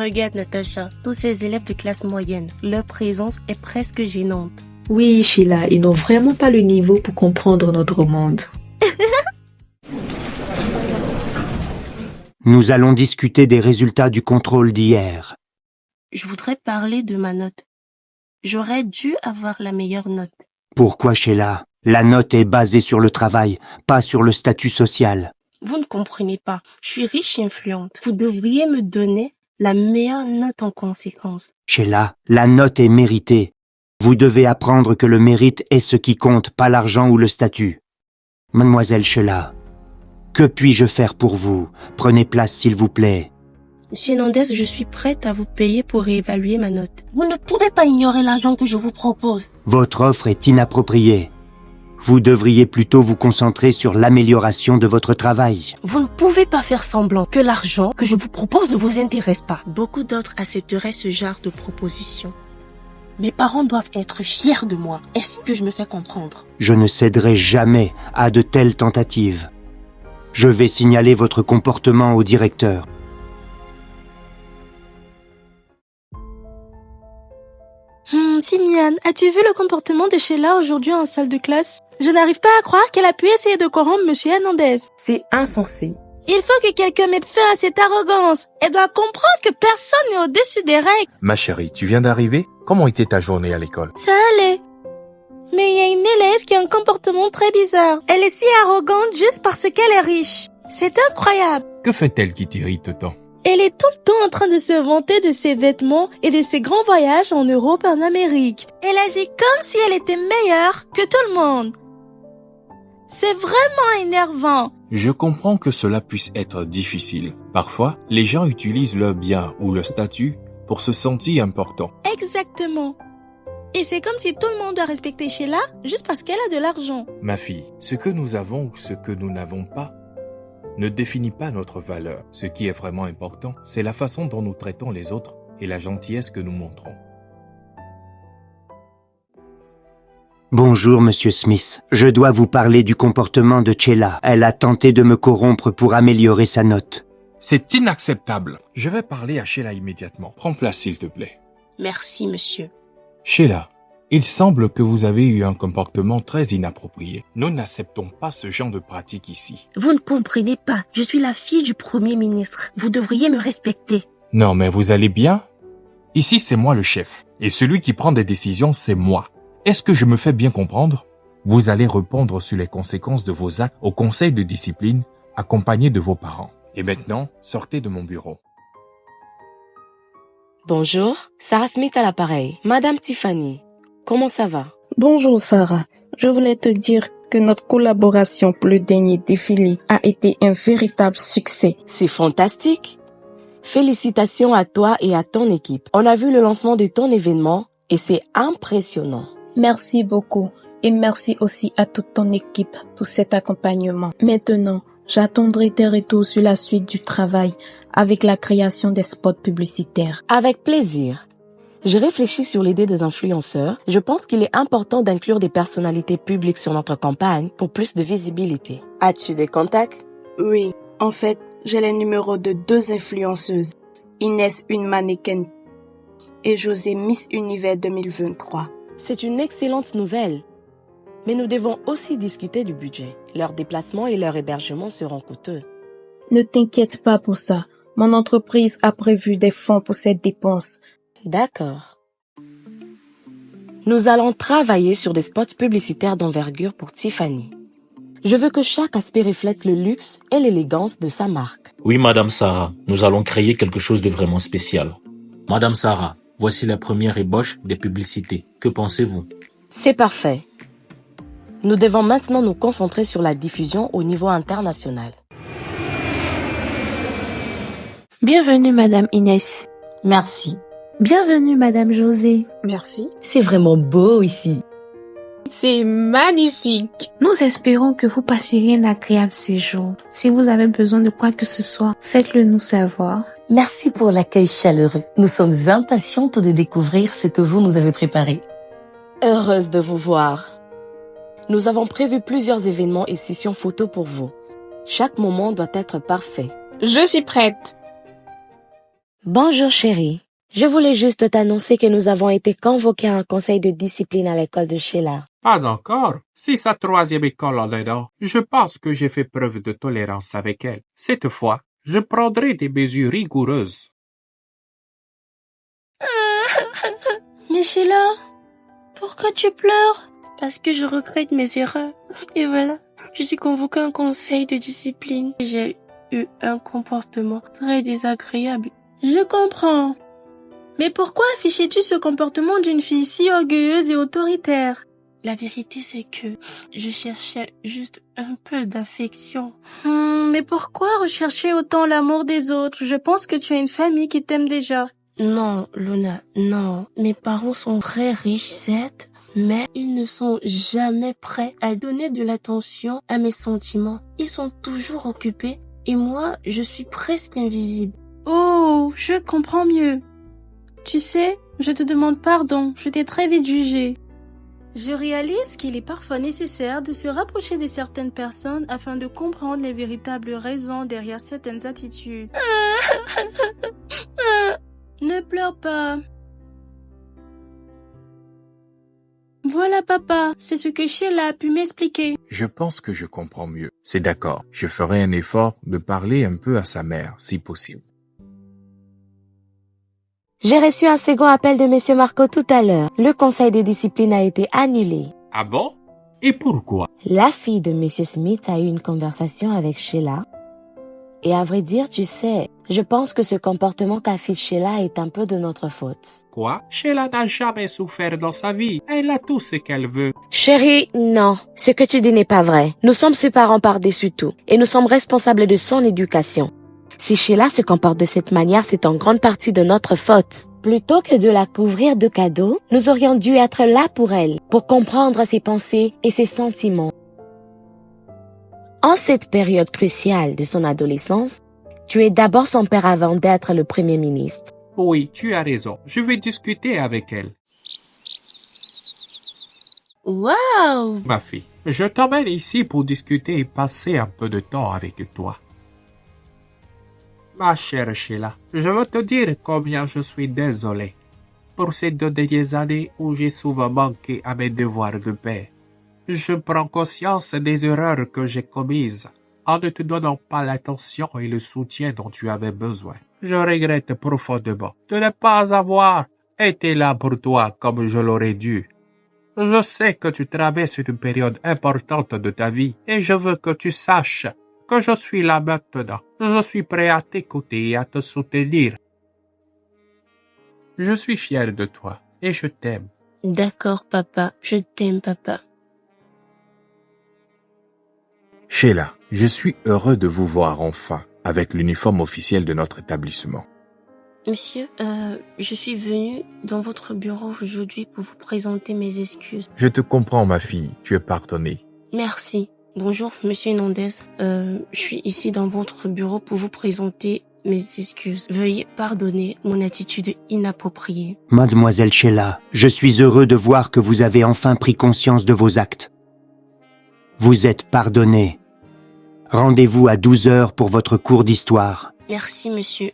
Regarde Natacha, tous ces élèves de classe moyenne, leur présence est presque gênante. Oui, Sheila, ils n'ont vraiment pas le niveau pour comprendre notre monde. Nous allons discuter des résultats du contrôle d'hier. Je voudrais parler de ma note. J'aurais dû avoir la meilleure note. Pourquoi, Sheila? La note est basée sur le travail, pas sur le statut social. Vous ne comprenez pas. Je suis riche et influente. Vous devriez me donner la meilleure note en conséquence. Sheila, la note est méritée. Vous devez apprendre que le mérite est ce qui compte, pas l'argent ou le statut. Mademoiselle Sheila, que puis-je faire pour vous? Prenez place, s'il vous plaît. Monsieur Hernandez, je suis prête à vous payer pour réévaluer ma note. Vous ne pouvez pas ignorer l'argent que je vous propose. Votre offre est inappropriée. Vous devriez plutôt vous concentrer sur l'amélioration de votre travail. Vous ne pouvez pas faire semblant que l'argent que je vous propose ne vous intéresse pas. Beaucoup d'autres accepteraient ce genre de proposition. Mes parents doivent être fiers de moi. Est-ce que je me fais comprendre? Je ne céderai jamais à de telles tentatives. Je vais signaler votre comportement au directeur. Simian, as-tu vu le comportement de Sheila aujourd'hui en salle de classe? Je n'arrive pas à croire qu'elle a pu essayer de corrompre Monsieur Hernandez. C'est insensé. Il faut que quelqu'un mette fin à cette arrogance. Elle doit comprendre que personne n'est au-dessus des règles. Ma chérie, tu viens d'arriver? Comment était ta journée à l'école? Ça allait. Mais il y a une élève qui a un comportement très bizarre. Elle est si arrogante juste parce qu'elle est riche. C'est incroyable. Que fait-elle qui t'irrite tant? Elle est tout le temps en train de se vanter de ses vêtements et de ses grands voyages en Europe et en Amérique. Elle agit comme si elle était meilleure que tout le monde. C'est vraiment énervant. Je comprends que cela puisse être difficile. Parfois, les gens utilisent leur bien ou leur statut pour se sentir important. Exactement. Et c'est comme si tout le monde doit respecter Sheila juste parce qu'elle a de l'argent. Ma fille, ce que nous avons ou ce que nous n'avons pas ne définit pas notre valeur. Ce qui est vraiment important, c'est la façon dont nous traitons les autres et la gentillesse que nous montrons. Bonjour, Monsieur Smith. Je dois vous parler du comportement de Sheila. Elle a tenté de me corrompre pour améliorer sa note. C'est inacceptable. Je vais parler à Sheila immédiatement. Prends place, s'il te plaît. Merci, monsieur. Sheila, il semble que vous avez eu un comportement très inapproprié. Nous n'acceptons pas ce genre de pratique ici. Vous ne comprenez pas. Je suis la fille du Premier ministre. Vous devriez me respecter. Non, mais vous allez bien? Ici, c'est moi le chef. Et celui qui prend des décisions, c'est moi. Est-ce que je me fais bien comprendre? Vous allez répondre sur les conséquences de vos actes au conseil de discipline, accompagné de vos parents. Et maintenant, sortez de mon bureau. Bonjour, Sarah Smith à l'appareil. Madame Tiffany, comment ça va? Bonjour Sarah, je voulais te dire que notre collaboration pour le dernier défilé a été un véritable succès. C'est fantastique. Félicitations à toi et à ton équipe. On a vu le lancement de ton événement et c'est impressionnant. Merci beaucoup et merci aussi à toute ton équipe pour cet accompagnement. Maintenant, j'attendrai tes retours sur la suite du travail avec la création des spots publicitaires. Avec plaisir. Je réfléchis sur l'idée des influenceurs. Je pense qu'il est important d'inclure des personnalités publiques sur notre campagne pour plus de visibilité. As-tu des contacts? Oui, en fait, j'ai les numéros de 2 influenceuses. Inès, une mannequin, et José, Miss Univers 2023. C'est une excellente nouvelle. Mais nous devons aussi discuter du budget. Leurs déplacements et leur hébergement seront coûteux. Ne t'inquiète pas pour ça. Mon entreprise a prévu des fonds pour cette dépense. D'accord. Nous allons travailler sur des spots publicitaires d'envergure pour Tiffany. Je veux que chaque aspect reflète le luxe et l'élégance de sa marque. Oui, Madame Sarah, nous allons créer quelque chose de vraiment spécial. Madame Sarah, voici la première ébauche des publicités. Que pensez-vous? C'est parfait. Nous devons maintenant nous concentrer sur la diffusion au niveau international. Bienvenue, Madame Inès. Merci. Bienvenue, Madame José. Merci. C'est vraiment beau ici. C'est magnifique. Nous espérons que vous passerez un agréable séjour. Si vous avez besoin de quoi que ce soit, faites-le nous savoir. Merci pour l'accueil chaleureux. Nous sommes impatientes de découvrir ce que vous nous avez préparé. Heureuse de vous voir. Nous avons prévu plusieurs événements et sessions photos pour vous. Chaque moment doit être parfait. Je suis prête. Bonjour chérie. Je voulais juste t'annoncer que nous avons été convoqués à un conseil de discipline à l'école de Sheila. Pas encore. C'est sa 3e école en dedans. Je pense que j'ai fait preuve de tolérance avec elle. Cette fois, je prendrai des mesures rigoureuses. Mais Sheila, pourquoi tu pleures? Parce que je regrette mes erreurs. Et voilà, je suis convoquée à un conseil de discipline. J'ai eu un comportement très désagréable. Je comprends. Mais pourquoi affichais-tu ce comportement d'une fille si orgueilleuse et autoritaire? La vérité, c'est que je cherchais juste un peu d'affection. Mais pourquoi rechercher autant l'amour des autres? Je pense que tu as une famille qui t'aime déjà. Non, Luna, non. Mes parents sont très riches, certes, mais ils ne sont jamais prêts à donner de l'attention à mes sentiments. Ils sont toujours occupés et moi, je suis presque invisible. Oh, je comprends mieux. Tu sais, je te demande pardon, je t'ai très vite jugé. Je réalise qu'il est parfois nécessaire de se rapprocher de certaines personnes afin de comprendre les véritables raisons derrière certaines attitudes. Ne pleure pas. Voilà papa, c'est ce que Sheila a pu m'expliquer. Je pense que je comprends mieux. C'est d'accord. Je ferai un effort de parler un peu à sa mère, si possible. J'ai reçu un second appel de Monsieur Marco tout à l'heure. Le conseil de discipline a été annulé. Ah bon? Et pourquoi? La fille de Monsieur Smith a eu une conversation avec Sheila. Et à vrai dire, tu sais, je pense que ce comportement qu'affiche Sheila est un peu de notre faute. Quoi? Sheila n'a jamais souffert dans sa vie. Elle a tout ce qu'elle veut. Chérie, non. Ce que tu dis n'est pas vrai. Nous sommes ses parents par-dessus tout. Et nous sommes responsables de son éducation. Si Sheila se comporte de cette manière, c'est en grande partie de notre faute. Plutôt que de la couvrir de cadeaux, nous aurions dû être là pour elle, pour comprendre ses pensées et ses sentiments. En cette période cruciale de son adolescence, tu es d'abord son père avant d'être le premier ministre. Oui, tu as raison. Je vais discuter avec elle. Waouh! Ma fille, je t'emmène ici pour discuter et passer un peu de temps avec toi. Ma chère Sheila, je veux te dire combien je suis désolé pour ces 2 dernières années où j'ai souvent manqué à mes devoirs de père. Je prends conscience des erreurs que j'ai commises en ne te donnant pas l'attention et le soutien dont tu avais besoin. Je regrette profondément de ne pas avoir été là pour toi comme je l'aurais dû. Je sais que tu traverses une période importante de ta vie et je veux que tu saches que je suis là maintenant. Je suis prêt à t'écouter et à te soutenir. Je suis fier de toi et je t'aime. D'accord, papa. Je t'aime, papa. Sheila, je suis heureux de vous voir enfin avec l'uniforme officiel de notre établissement. Monsieur, je suis venue dans votre bureau aujourd'hui pour vous présenter mes excuses. Je te comprends, ma fille. Tu es pardonnée. Merci. Bonjour, Monsieur Hernandez. Je suis ici dans votre bureau pour vous présenter mes excuses. Veuillez pardonner mon attitude inappropriée. Mademoiselle Sheila, je suis heureux de voir que vous avez enfin pris conscience de vos actes. Vous êtes pardonnée. Rendez-vous à 12 heures pour votre cours d'histoire. Merci, monsieur.